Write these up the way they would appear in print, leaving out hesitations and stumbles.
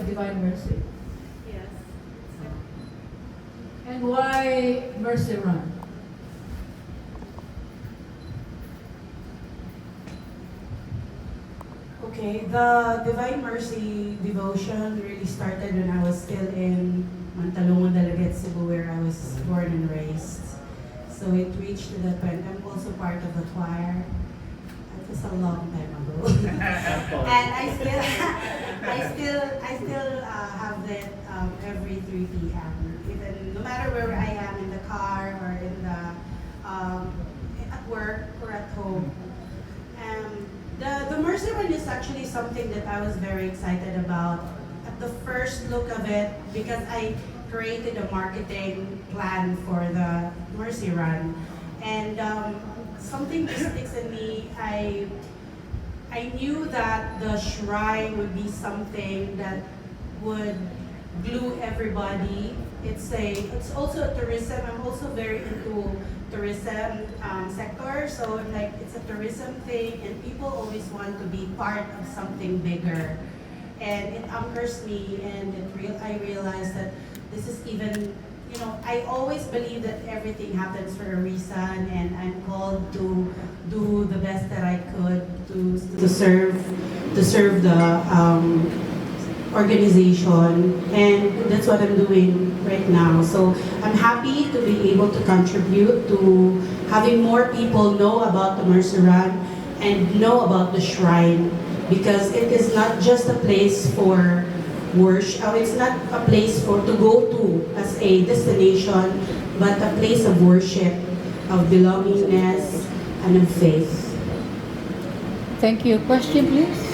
of Divine Mercy? Yes. And why Mercy Run? Okay, the Divine Mercy devotion really started when I was still in Mantalongan, Dalaget, Cebu, where I was born and raised. So it reached to the point. I'm also part of the choir. It was a long time ago, and I still have that every 3 p.m. Even no matter where I am in the car or in the at work or at home. The Mercy Run is actually something that I was very excited about at the first look of it, because I created a marketing plan for the Mercy Run, and something just sticks in me. I knew that the shrine would be something that would glue everybody. It's also a tourism. I'm also very into tourism sector, so like it's a tourism thing, and people always want to be part of something bigger, and it anchors me, and I realized that this is even, I always believe that everything happens for a reason, and I'm called to do the best that I could to serve the organization, and that's what I'm doing right now. So I'm happy to be able to contribute to having more people know about the Mercy Run and know about the shrine, because it is not just a place for worship. It's not a place to go to as a destination, but a place of worship, of belongingness, and of faith. Thank you. Question, please.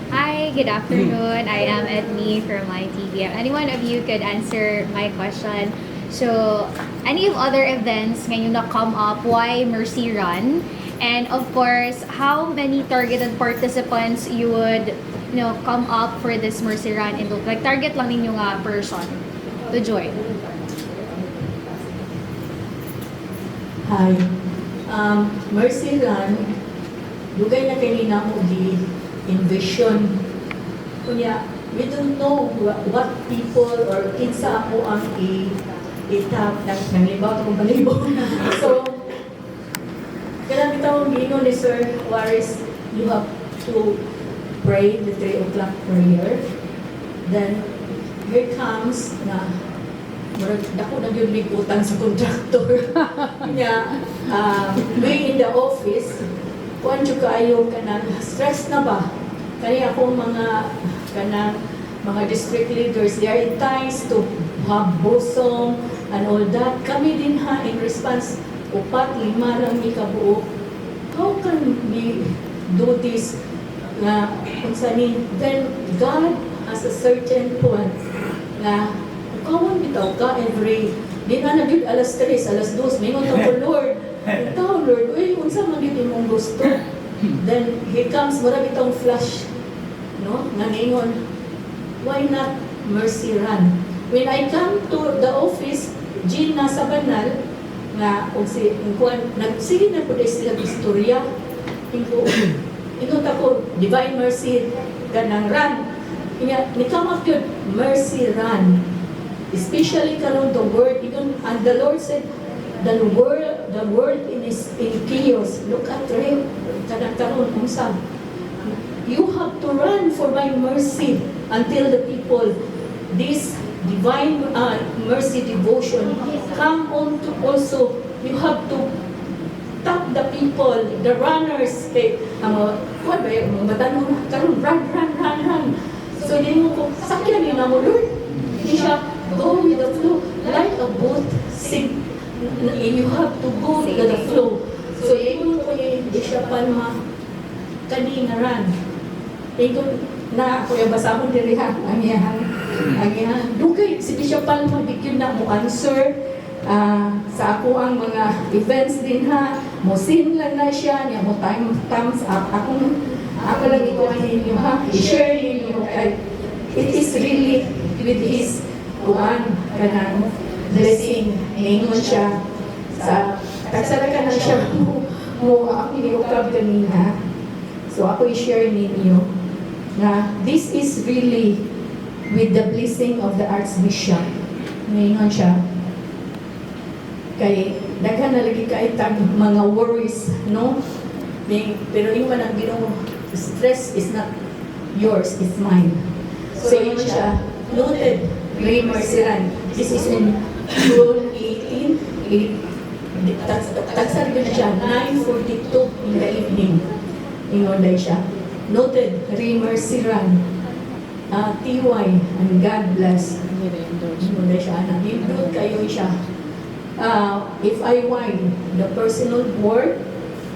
Hi, good afternoon. I am Edmi from ITV. Any one of you could answer my question. So, any of other events ngayon na come up, why Mercy Run? And of course, how many targeted participants you would, come up for this Mercy Run? And like target lang ninyo nga person to join. Hi. Mercy Run, dugay na kanina mo envision. Kunya, we don't know what people or kinsa ako ang itap nanglibaw akong balibo. So, kailangan itong gingon ni Sir Juarez, you have to pray the 3 o'clock prayer. Then, here comes na dako na yung ligutan sa contractor. Kanya, we in the office, kuan jud kaayo kanang stress na ba? Kani akong mga district leaders, they are in times to have busong and all that. Kami din in response, 4-5 lang mi kabuok. How can we do this na unsani? Then God has a certain point na kawan bitaw ka every di na gyud alas 3, alas 2, mingon ta ko Lord. Ito, Lord, uy, unsa man gyud imong gusto. Then here comes mura bitong flash, nangingon, why not Mercy Run? When I come to the office, Jean nasa banal, nga kung sige na po sila istorya, ingot ako, Divine Mercy ganang run. Ni come up yun, Mercy Run. Especially karon the word, and the Lord said, the world in chaos. Look at Ray, karon unsa. You have to run for my mercy until the people, this divine mercy devotion, come on to also, you have to tap the people, the runners, what ba yung matanong, karon run. So hindi mo ko, sakyan yun na mo, Lord. Hindi siya, go with the flow, like a boat, sink. You have to go with the flow. So yun ko yung di siya pa kani nga run. Ingon na ako yung basahon diri ha, ang iyang dugay si Bishop Palma bigyan na mo answer sa ako ang mga events din ha, mo sin lang na siya niya mo thumbs up ako lang ito ninyo ha, i-share ninyo kay it is really with his kanang blessing ningon siya sa tagsara ka na siya mo ako iniukab kanina, so ako i-share ninyo na this is really with the blessing of the Archbishop. Ngayon siya, kay daghan na lagi kaitag mga worries, no? Pero yung man ang Ginoo, stress is not yours, it's mine. So yun siya, noted, Ray Marciran. This is in June 18, tagsar ko na siya, 9:42 in the evening. Ingon day siya. Noted, Ray Marciran, TY, and God bless. Ingon day siya, nag-improve kayo siya. If I win, the personal board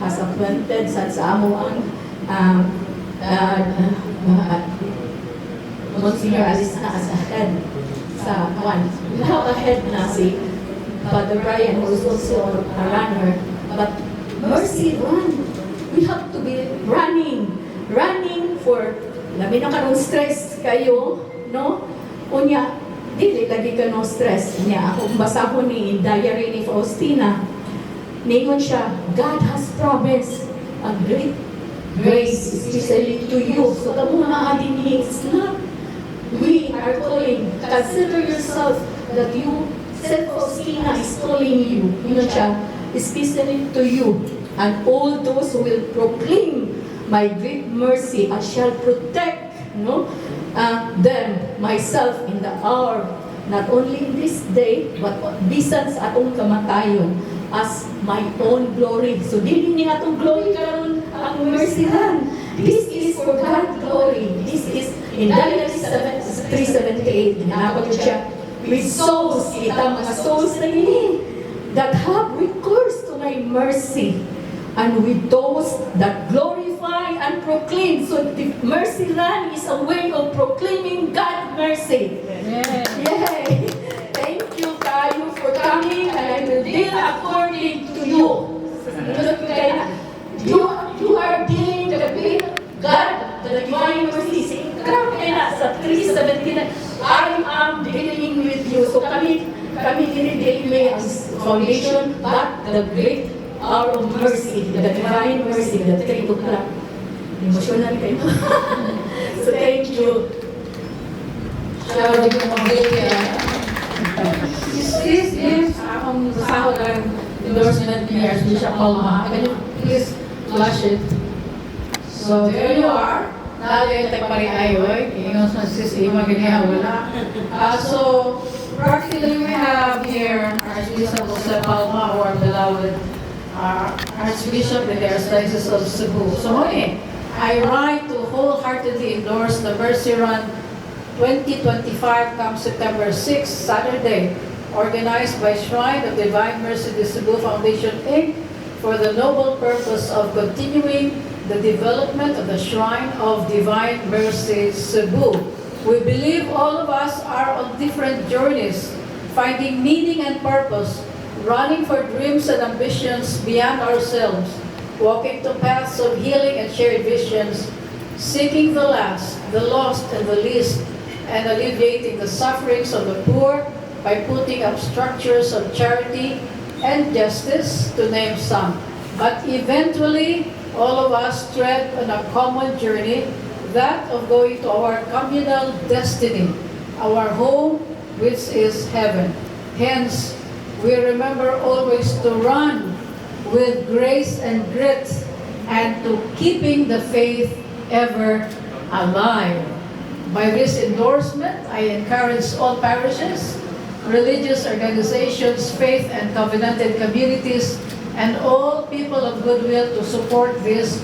has appointed sa amo ang Monsignor Alisna as a head sa one. Now ahead na si Father Brian, who is also a runner. But mercy, run. We have to be running for, labi na kanong stress kayo, no? Unya, dili lagi ka no stress niya. Ako basahon ni diary ni Faustina. Ningon siya, God has promised a great grace, especially to you. So kamo na adin it's not. We are calling. Consider yourself that you, Saint Faustina is calling you. Ningon siya, especially to you. And all those who will proclaim my great mercy, I shall protect, no? Them, myself, in the hour, not only in this day, but bisan sa atong kamatayon, as my own glory. So, dili ni atong glory karon ang mercy ran. This is for God's glory. This is in Daniel 3:78. Hinabag ko siya, with souls, kita mga souls na ini, that have recourse to my mercy, and with those that glorify and proclaim. So the mercy run is a way of proclaiming God's mercy. Yay! Thank you, Kayo, for coming, and I will deal according to you. You are dealing with God, the divine mercy. Grabe na sa 3:17, I am dealing with you. So kami dili as foundation, but the great hour of mercy, the divine mercy, the 3 o'clock. Emotional kayo. So thank you. Siya, di ko mag-video. This is akong sahod ang endorsement ni Archbishop Palma. Can you please flash it? So there you are. Natin tayo pari-ayoy. Ingon sa sis Ima ganyan wala. So practically we have here Archbishop Jose Palma, our beloved Archbishop in the Archdiocese of Cebu. So I write to wholeheartedly endorse the Mercy Run 2025 come September 6, Saturday, organized by Shrine of Divine Mercy de Cebu Foundation, Inc., for the noble purpose of continuing the development of the Shrine of Divine Mercy Cebu. We believe all of us are on different journeys, finding meaning and purpose, running for dreams and ambitions beyond ourselves, walking to paths of healing and shared visions, seeking the last, the lost, and the least, and alleviating the sufferings of the poor by putting up structures of charity and justice, to name some. But eventually, all of us tread on a common journey, that of going to our communal destiny, our home, which is heaven. Hence, we remember always to run with grace and grit, and to keeping the faith ever alive. By this endorsement, I encourage all parishes, religious organizations, faith and covenanted communities, and all people of goodwill to support this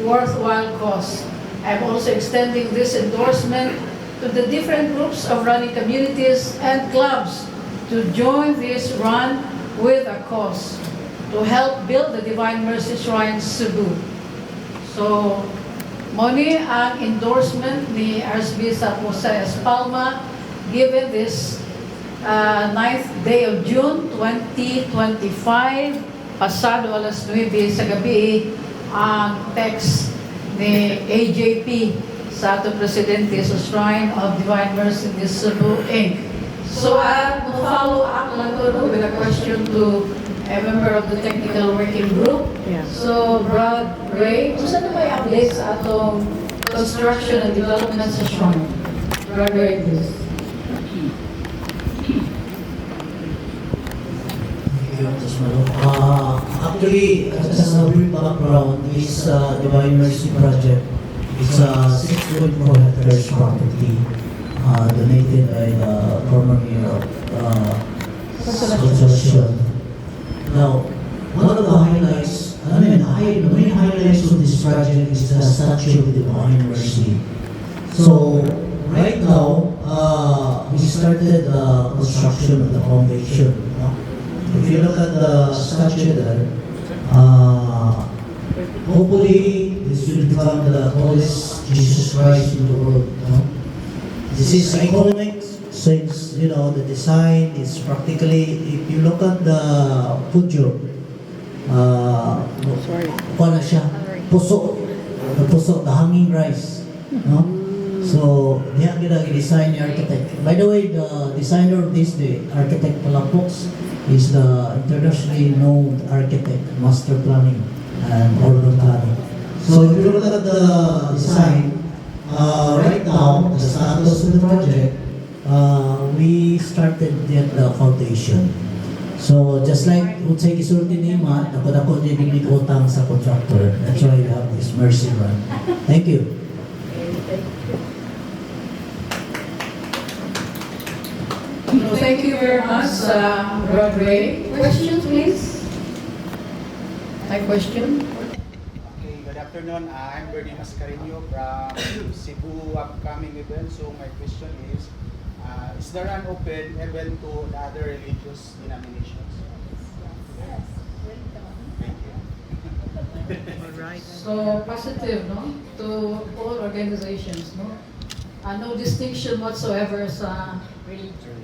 worthwhile cause. I'm also extending this endorsement to the different groups of running communities and clubs to join this run with a cause to help build the Divine Mercy Shrine Cebu. So, moni ang endorsement ni Archbishop Jose Palma given this 9th day of June 2025, pasado alas 9 sa gabi, ang text ni AJP sa ato Presidente sa Shrine of Divine Mercy de Cebu, Inc. So, follow up lang ko with a question to a member of the technical working group. Yeah. So, Brad Ray, kung saan na ba i-update sa atong construction and development sa Sean. Graduate this. Actually, as a brief background, this Divine Mercy Project is a 6.4 hectares property donated by the former mayor of Consolacion. Now, one of the highlights, the main highlights of this project is the statue of Divine Mercy. So, right now, we started the construction of the foundation. No? If you look at the statue there, hopefully this will become the tallest Jesus Christ in the world. No? This is iconic since the design is practically, if you look at the Pujo, na siya, puso, the hanging rice. No? So, diyan gina-design ni architect. By the way, the designer of this, the architect Palafox, is the internationally known architect, master planning, and urban planning. So if you look at the design, right now, the status of the project, we started yet the foundation. So just like Utsay Gisulti ni Ima, ako niya binigotang sa contractor. That's why we have this mercy run. Thank you. So thank you very much, Broadway. Questions, please? My question? Okay, good afternoon. I'm Bernie Mascareño from Cebu upcoming event. So my question is there an open event to the other religious denominations? Yes. Thank you. So positive, no? To all organizations, no? No distinction whatsoever sa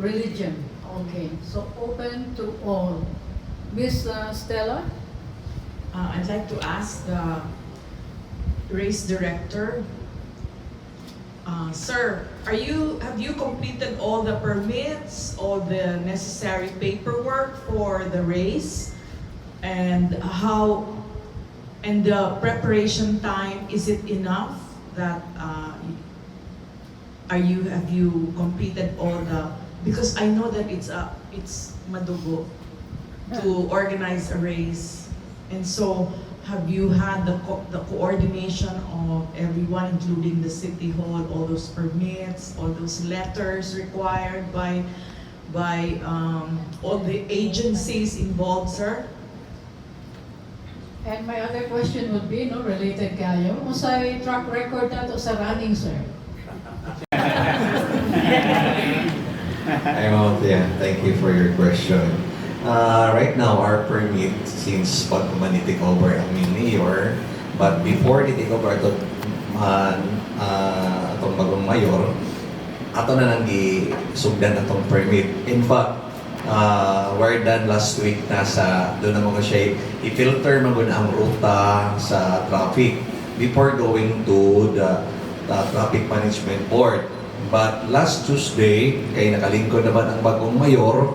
religion. Okay, so open to all. Miss Stella? I'd like to ask the race director, sir, have you completed all the permits, all the necessary paperwork for the race, and the preparation time, is it enough that have you completed all the, because I know that it's madugo to organize a race, and so have you had the coordination of everyone, including the city hall, all those permits, all those letters required by all the agencies involved, sir? And my other question would be, no, related kayo, usay track record na to sa running, sir. Thank you for your question. Right now, our permit, since pagkuman ni take over ang mayor, but before ni take over atong bagong mayor, ato na nang gisugdan atong permit. In fact, we're done last week na doon na mga siya i-filter mga ang ruta sa traffic before going to the Traffic Management Board. But last Tuesday, kay nakalingkod naman ang bagong mayor,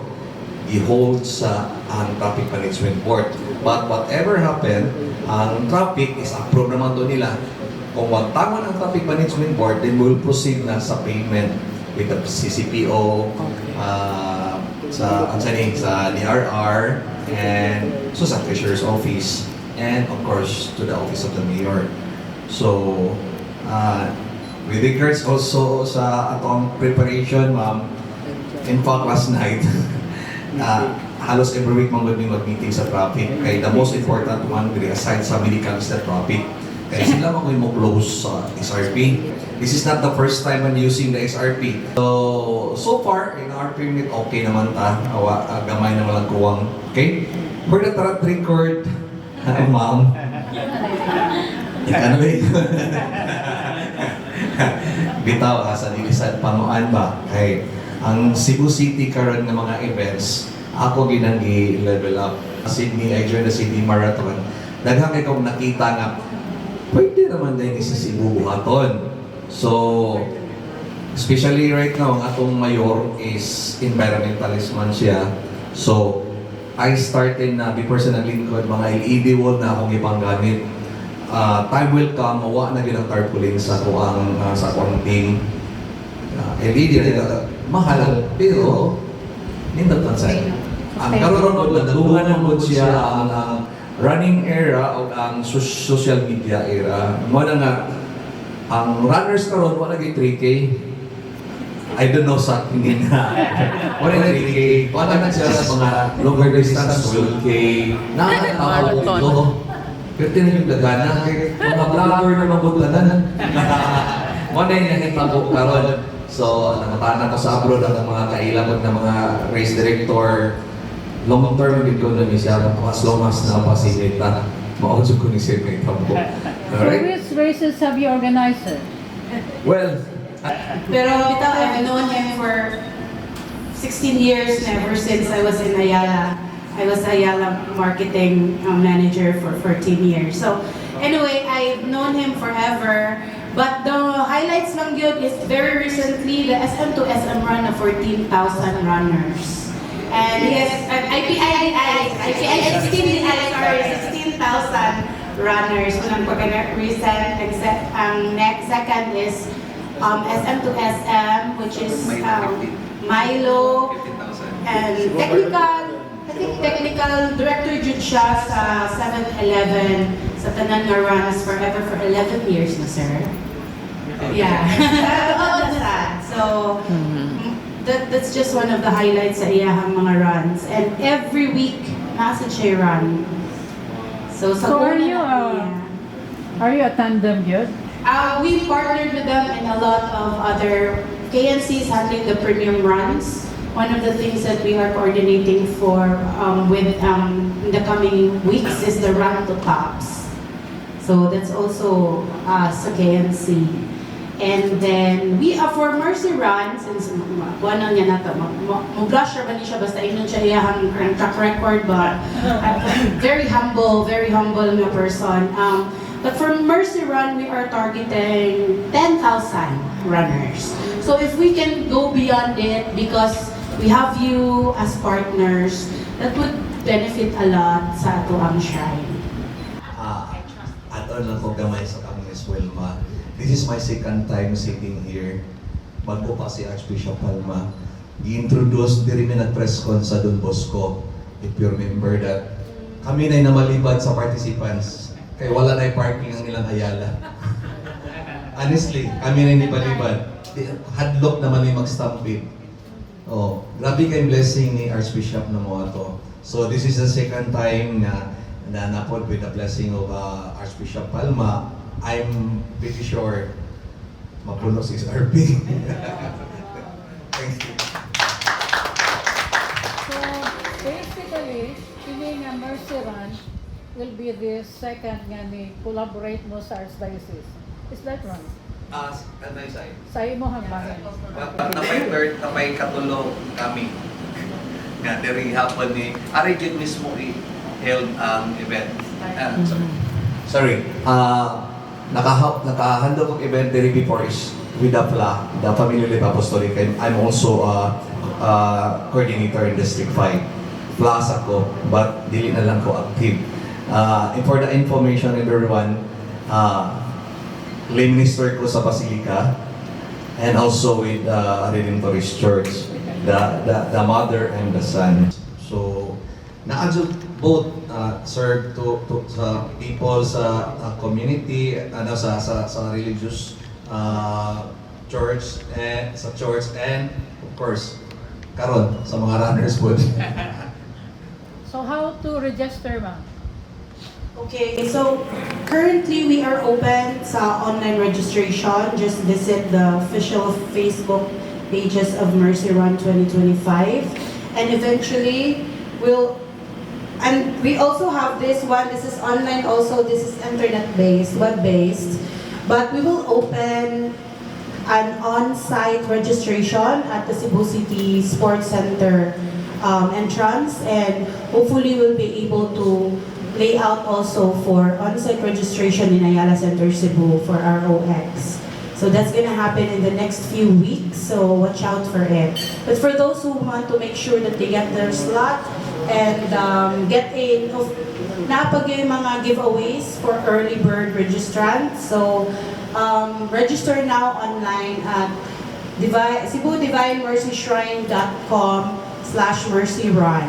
i-hold sa ang Traffic Management Board. But whatever happened, ang traffic is approved naman doon nila. Kung wagtangan ang Traffic Management Board, then we'll proceed na sa payment with the CCPO, sa DRR, and so sa Treasurer's Office, and of course to the Office of the Mayor. So, with regards also sa atong preparation, ma'am, in fact last night, halos every week mag-meeting sa traffic. Kaya the most important one, aside sa medical, is the traffic. Kaya sila mo close sa SRP. This is not the first time I'm using the SRP. So far, in our permit, okay naman ta. Gamay na walang kuwang. Okay? For the track record, ma'am. Bitaw sa dilisan panuan ba? Kay ang Cebu City karon nga mga events, ako ginang level up. Sydney, I joined the Sydney Marathon. Daghang kay kong nakita nga pwede naman din sa Cebu buhaton. So, especially right now, ang atong mayor is environmentalist man siya. So, I started na before sa naglingkod, mga LED wall na akong ibang gamit. time will come, mawa na gyud ang tarpaulin sa kuang team. LED na mahal, pero nindot man sa. Ang karon po nadudugan po siya ang running era o ang social media era. Mo na nga ang runners karon wala gyud 3K. I don't know sa hindi na. Wala na 3K. Wala na siya sa mga longer distance 12K. Nakakatawa ko ito. Pero tinan yung lagana. Mga vlogger na maguglanan. Wala yung nangita ko karon. So, namatanan ko sa abroad ang mga kailangan ng mga race director. Long-term economy siya. As long as napasilita. Mausap ko ni Sir May Tambo. So which races have you organized, sir? Well, Pero bitaw, I've known him for 16 years, ever since I was in Ayala. I was Ayala marketing manager for 14 years. So anyway, I've known him forever. But the highlights lang yun is very recently, the SM to SM run of 14,000 runners. And yes, IPI 16,000 runners. Unang recent, ang next second is SM to SM, which is Milo, and technical director jud siya sa 7-Eleven sa tanan nga runs forever for 11 years na, sir. Yeah. All of that. So, that's just one of the highlights sa iyahang mga runs. And every week, nasa siya run. So Are you a tandem yun? We partnered with them in a lot of other KNCs handling the premium runs. One of the things that we are coordinating for in the coming weeks is the Run to Tops. So that's also sa KNC. And then we for Mercy Run, since buwan niya na ito, mag-blusher ba niya siya, basta inon siya iyahang track record, but very humble na person. But for Mercy Run, we are targeting 10,000 runners. So if we can go beyond it, because we have you as partners, that would benefit a lot sa ato ang shrine. Add-on lang ko gamay sa kami Miss Wilma. This is my second time sitting here. Bago pa si Archbishop Palma. I-introduce, diri mi nag-press con sa Don Bosco. If you remember that. Kami na'y namalibad sa participants. Kaya wala na'y parking ang ilang Ayala. Honestly, kami na'y nipalibad. Hadlock naman yung mag-stampede. Oh, grabe kayong blessing ni Archbishop na mo ato. So this is the second time na napod with the blessing of Archbishop Palma. I'm pretty sure mapuno si RP. Thank you. So basically, ini nga Mercy Run will be the second nga ni collaborate mo sa Archdiocese. Is that right? Anay side. Sa imo hangbahin. Tapay katulong kami. Nga diri hapon ni ari jud mismo i-held ang event. Sorry. Nakahandle kong event diri before is with the FLA, the Family Life Apostolic. I'm also coordinator in District 5. FLAS ako, but dili na lang ko active. And for the information everyone, lay minister ko sa Basilica and also with Redemptorist Church, the mother and the son. So, na-adjust both serve to sa people sa community, sa religious church and of course karon sa mga runners po. So how to register, ma'am? Okay, so currently we are open sa online registration. Just visit the official Facebook pages of Mercy Run 2025, and eventually we also have this one. This is online also. This is internet-based, web-based. But we will open an on-site registration at the Cebu City Sports Center entrance, and hopefully we'll be able to lay out also for on-site registration in Ayala Center, Cebu for our OX. So that's gonna happen in the next few weeks, so watch out for it. But for those who want to make sure that they get their slot, and get in of napagay mga giveaways for early bird registrants. So register now online at CebuDivineMercyShrine.com/mercyrun.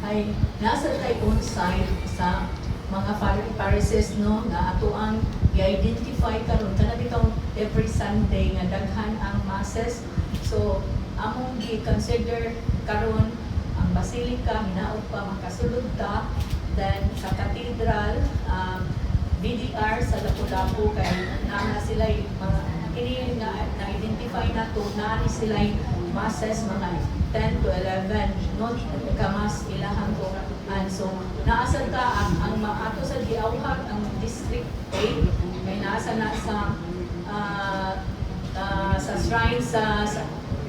Ay nasa tayo on site sa mga parishes no nga ato ang i-identify karon kana bitaw every Sunday nga daghan ang masses. So among gi-consider karon ang Basilica hinaot pa makasulod ta, then sa Cathedral BDR sa Lapu-Lapu kay naa sila mga kini na-identify na to na sila masses mga 10 to 11 not kamas ilahan ko and so naasa ta ang ato sa giawhag ang District 8 may naasa na sa shrine sa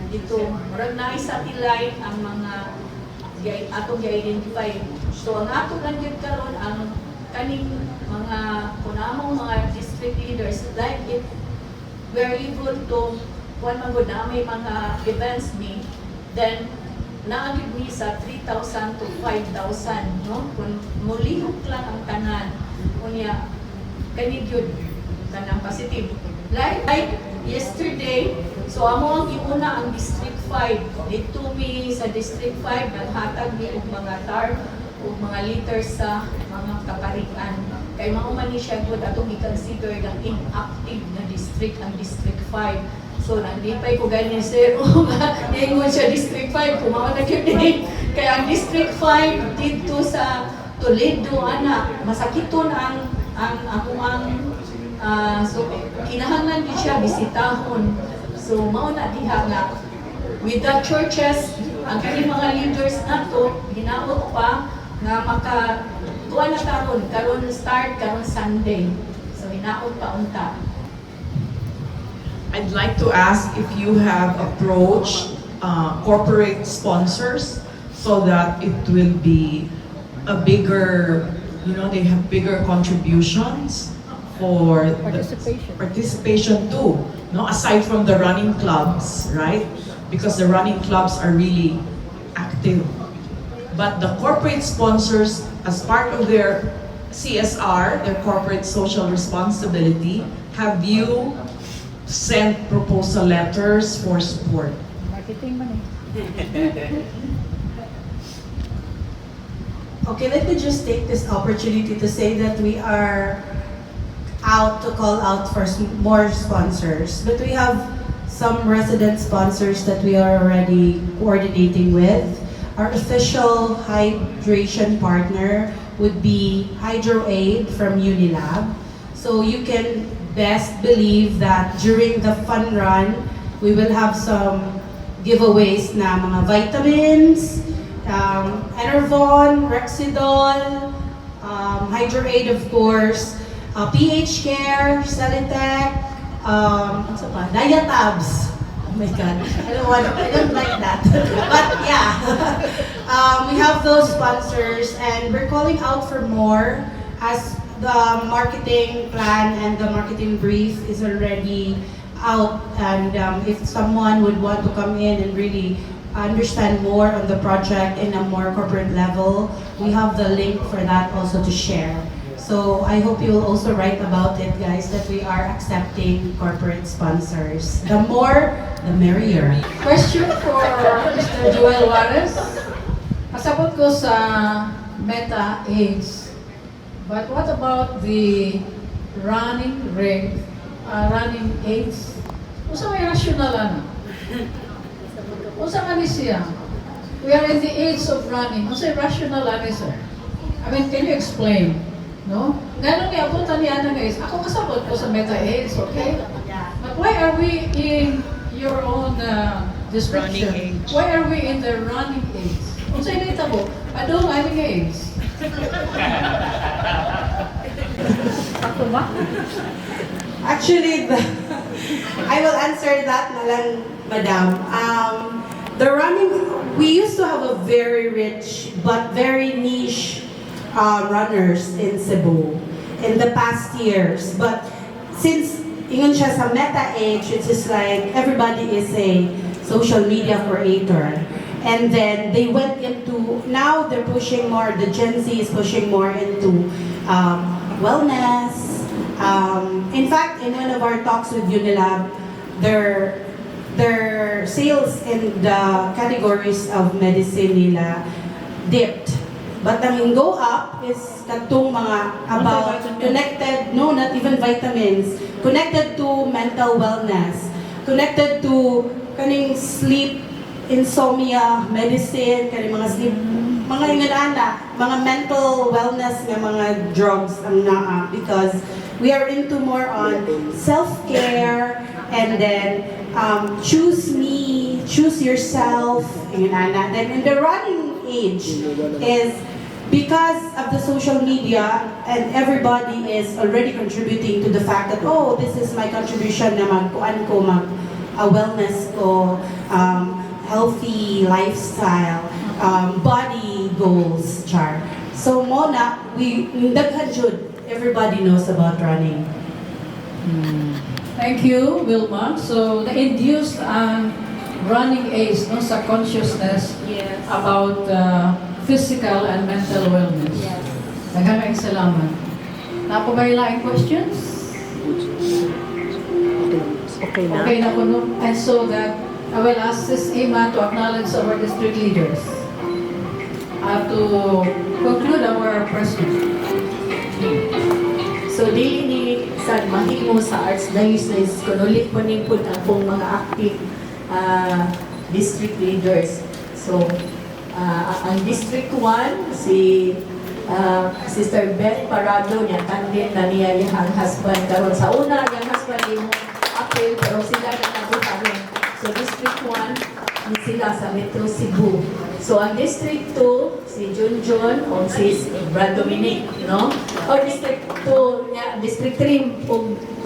dito murag na satellite ang mga atong gi-identify. So ang ato lang gyud karon ang kaning mga kunamong mga district leaders like if we're able to one manggod na may mga events ni then naagid ni sa 3,000 to 5,000 no kung mulihok lang ang tanan unya kani gyud kanang positive like yesterday. So amo ang giuna ang District 5 dito mi sa District 5 naghatag mi og mga tarp ug mga liters sa mga kaparian kay mao man ni siya gud atong i-consider ang inactive na district ang District 5. So nandipay ko ganyan sir ingon siya District 5 kung mao na gyud kay ang District 5 dito sa Toledo ana masakiton ang so kinahanglan gid siya bisitahon. So mao na diha nga with the churches ang kani mga leaders nato hinaot pa nga maka tuwa na karon start karon Sunday. So hinaot pa unta. I'd like to ask if you have approached corporate sponsors so that it will be a bigger, they have bigger contributions for participation too, no? Aside from the running clubs, right? Because the running clubs are really active. But the corporate sponsors, as part of their CSR, their corporate social responsibility, have you sent proposal letters for support? Marketing man Okay, let me just take this opportunity to say that we are out to call out for more sponsors, but we have some resident sponsors that we are already coordinating with. Our official hydration partner would be HydroAid from Unilab. So you can best believe that during the fun run, we will have some giveaways na mga vitamins, Enervon, Rexidol, HydroAid of course, PH Care, Celitec, Diatabs. Oh my God, I don't like that. But yeah, we have those sponsors and we're calling out for more as the marketing plan and the marketing brief is already out. And if someone would want to come in and really understand more on the project in a more corporate level, we have the link for that also to share. So I hope you will also write about it, guys, that we are accepting corporate sponsors. The more, the merrier. Question for Mr. Joel Juarez. Pasabot ko sa Meta AIDS. But what about the running AIDS? Usa may rational ano? Usa man siya. We are in the age of running. Usa rational ano, sir? I mean, can you explain? No? Ganun niya abutan niya ng AIDS. Ako kasabot ko sa Meta AIDS, okay? But why are we in your own description? Why are we in the running AIDS? Kung sa'yo na itabo, adong running AIDS. Ako ba? Actually, I will answer that na lang, madam. The running, we used to have a very rich but very niche runners in Cebu in the past years. But since ingon siya sa Meta age, it's just like everybody is a social media creator. And then they went into, now they're pushing more, the Gen Z is pushing more into wellness. In fact, in one of our talks with Unilab, their sales in the categories of medicine nila dipped. But ang go up is katong mga about connected, no, not even vitamins, connected to mental wellness, connected to kaning sleep, insomnia, medicine, kaning mga sleep, mga ingana, mga mental wellness nga mga drugs ang naa because we are into more on self-care and then choose me, choose yourself, ingana. Then in the running age is because of the social media and everybody is already contributing to the fact that, oh, this is my contribution na magkuan ko, wellness ko, healthy lifestyle, body goals, char. So mona, we daghan jud, everybody knows about running. Thank you, Wilma. So, na-induced ang running age no, sa consciousness Yes. about physical and mental wellness. Yes. Nagkakaing salamat. Napo ba yung questions? Okay na? Okay na po, no? And so that I will ask Sis Ima to acknowledge our district leaders to conclude our press meet. So, dili ni sa mahimo sa Archdiocese, kung ulit po nimpun ang pong mga active district leaders. So, ang District 1, si Sister Beth Parado, niya tandem na niya yung husband. Karon sa una, yung husband yung appeal, pero sila na nabutaron. So, District 1, sila sa Metro Cebu. So, ang District 2, si Junjun o si Brad Dominic, no? O District 2, District 3,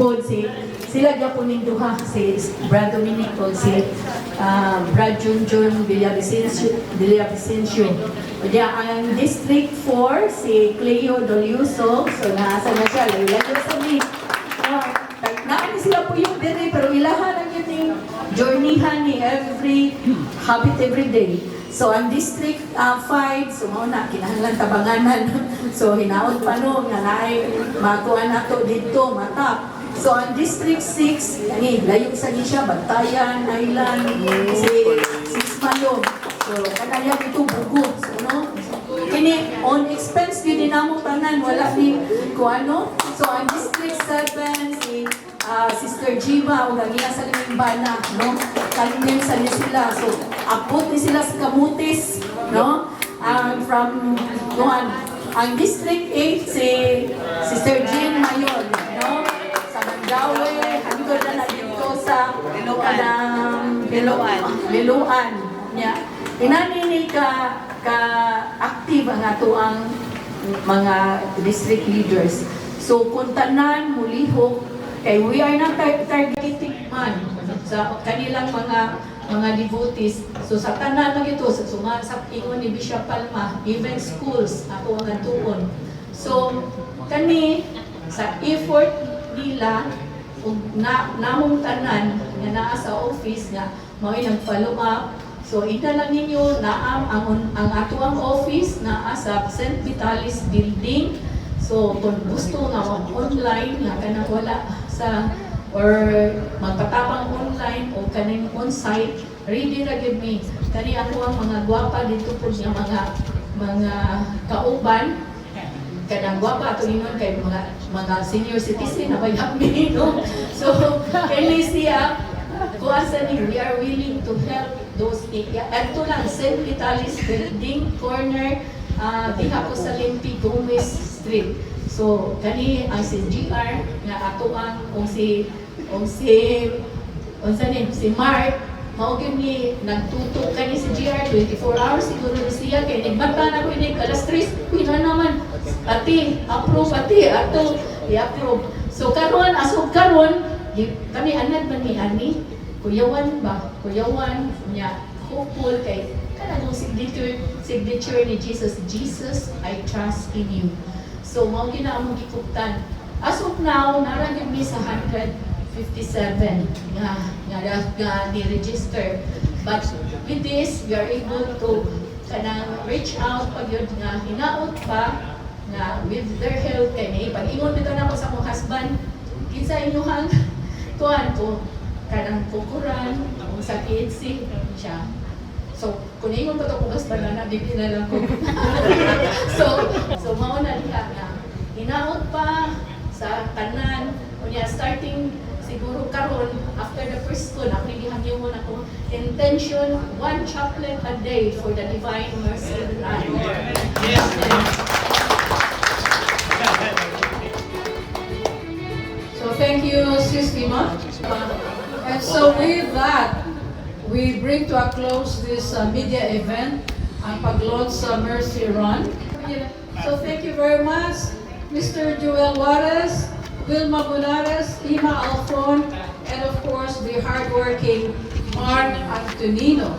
po si sila gapunin duha, si Brad Dominic o si Brad Junjun Villavicencio. Kaya ang District 4, si Cleo Doliuso, so nasa na siya, layo sa mi. Naan sila po yung dire, pero ilahan ang yung journeyhan ni habit every day. So, ang District 5, so na, kinahanglan tabanganan. So, hinaon pa no, nga naay makuha na to dito, matap. So, ang District 6, layo sa siya, Bantayan, Island, si Sismalong. So, kanaya dito, Bugod. So, no? Kini, on expense, yun din namong tanan, wala ni kung ano. So, ang District 7, si Sister Jiva, o gagiya sa Limimbana, no? Kalimim sa ni sila. So, abot ni sila sa Kamutis, no? From, noan, ang District 8, si Sister Jean Mayon, no? Sa Mandaue, hanggang na dito sa Liluan. Yeah. Inanini ka-active ang ato ang mga district leaders. So, kung tanan, mulihok, kay we are not targeting man sa kanilang mga devotees. So, sa tanan lang ito, sa ingon ni Bishop Palma, even schools, ako ang atuon. So, kani, sa effort nila, kung namong tanan nga naa sa office nga mao nang follow up. So ita lang ninyo naam ang ato ang office naa sa St. Vitalis building. So kung gusto nga online nga kanang wala sa or magpatabang online o kaning on-site, ready ra gyud mi kani ako ang mga gwapa dito po nga mga kauban kanang gwapa ato ingon kay mga senior citizen na bayab mi, no? So kani siya kuasa ni we are willing to help those ato lang St. Vitalis building corner diha po sa Limpi Gomez Street. So kani ang si GR nga ato ang si Mark mao gyud ni nagtuto kani si GR 24 hours siguro ni siya kay nagbanta na ko ini alas 3 pila naman ati approve ati ato i-approve. So karon asog karon kami anad man ni ani kuyawan niya hopeful kay kanang signature ni Jesus I trust in you. So mao gina among gikuptan as of now naragid mi sa 157 nga ni-register. But with this, we are able to kanang reach out pag yun nga hinaot pa nga with their help kay may pag-ingon bitaw na ko sa akong husband kinsa inyuhang kuan ko kanang kukuran kung sakit sick siya. So, kung ingon pa to ko husband na bibi na lang ko. so mao na diha nga hinaot pa sa tanan unya starting siguro karon after the first school ako nagihangyo mo ako intention 1 chaplet a day for the divine mercy and So thank you, Sis Tima. And so with that, we bring to a close this media event, ang pag-launch sa Mercy Run. So thank you very much, Mr. Joel Juarez, Wilma Bonares, Ima Alfon, and of course the hardworking Mark Antonino.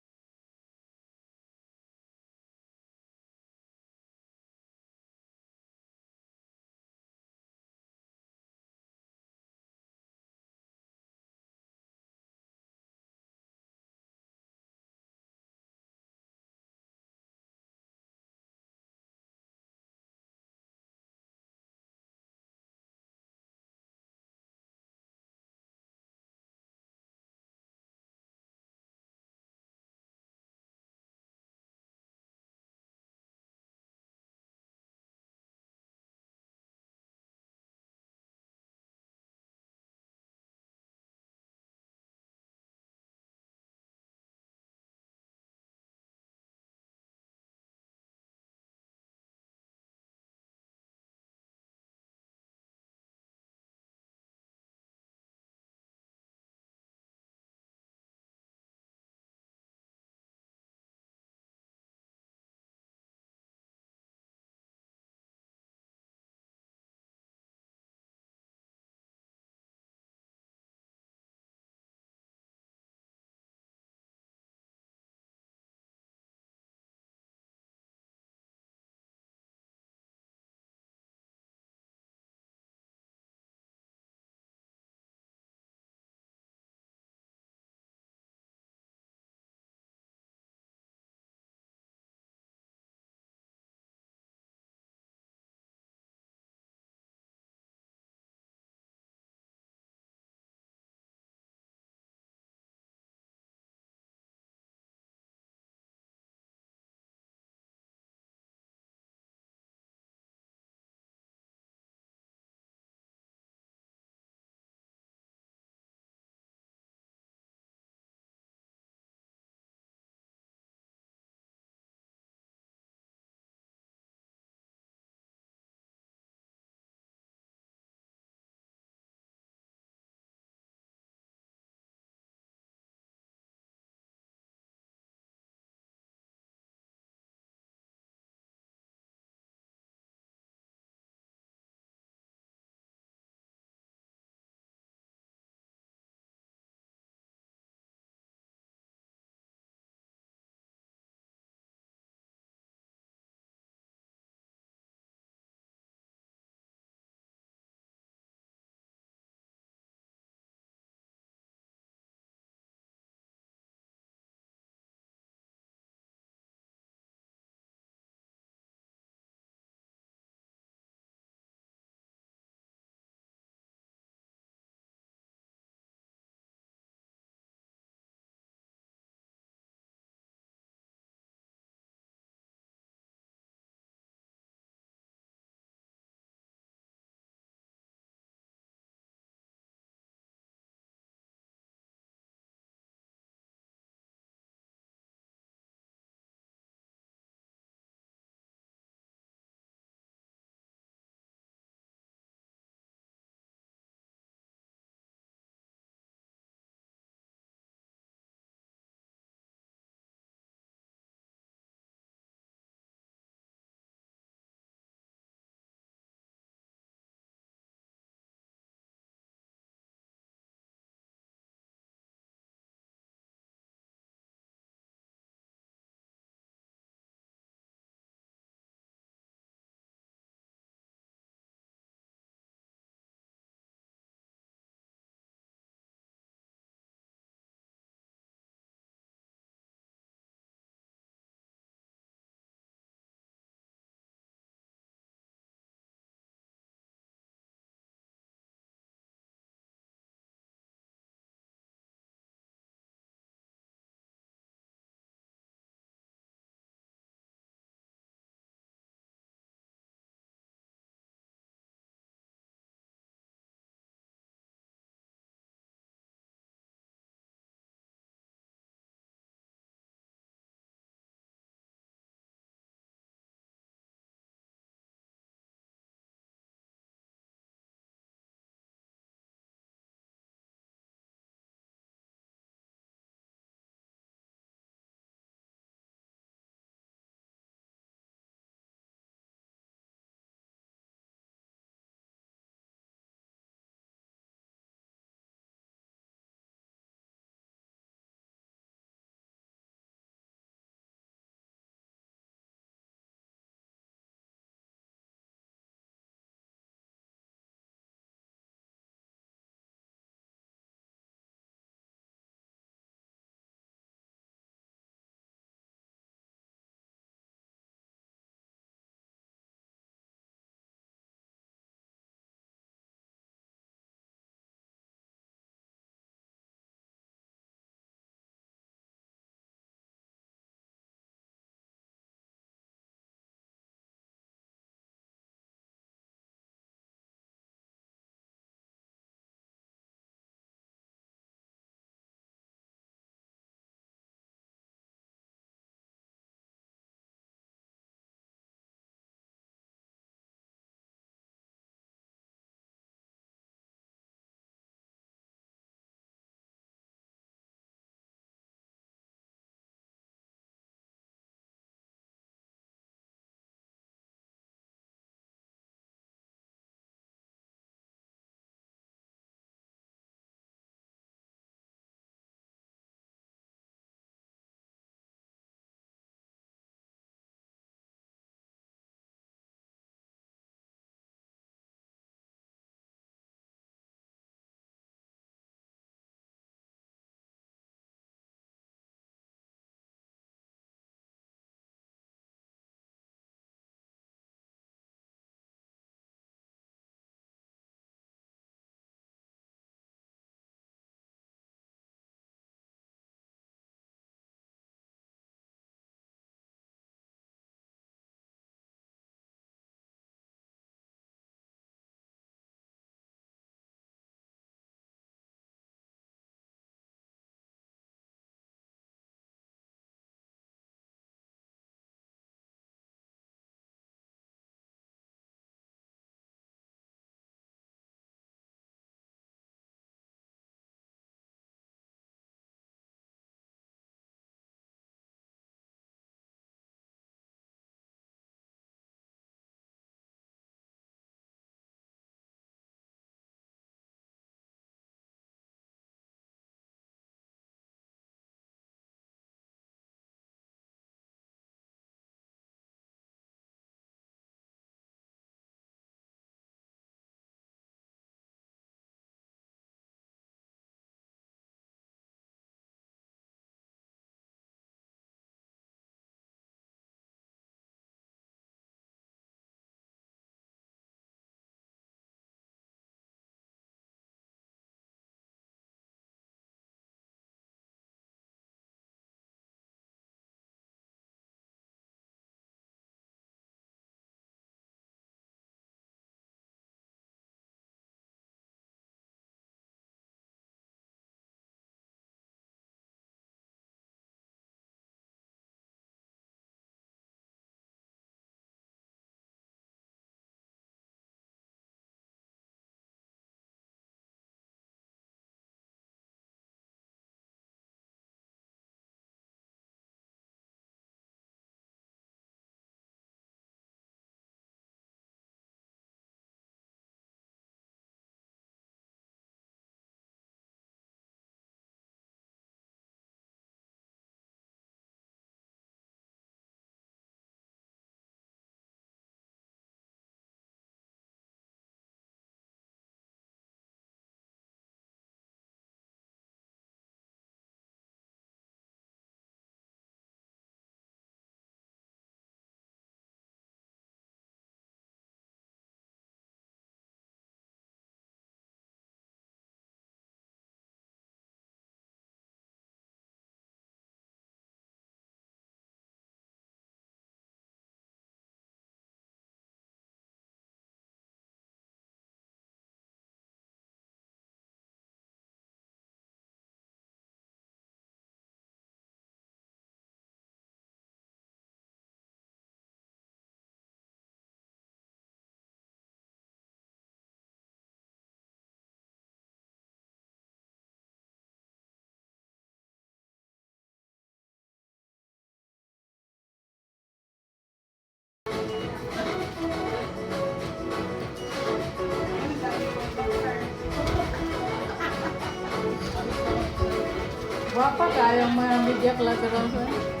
pa kayong mga media collaterals.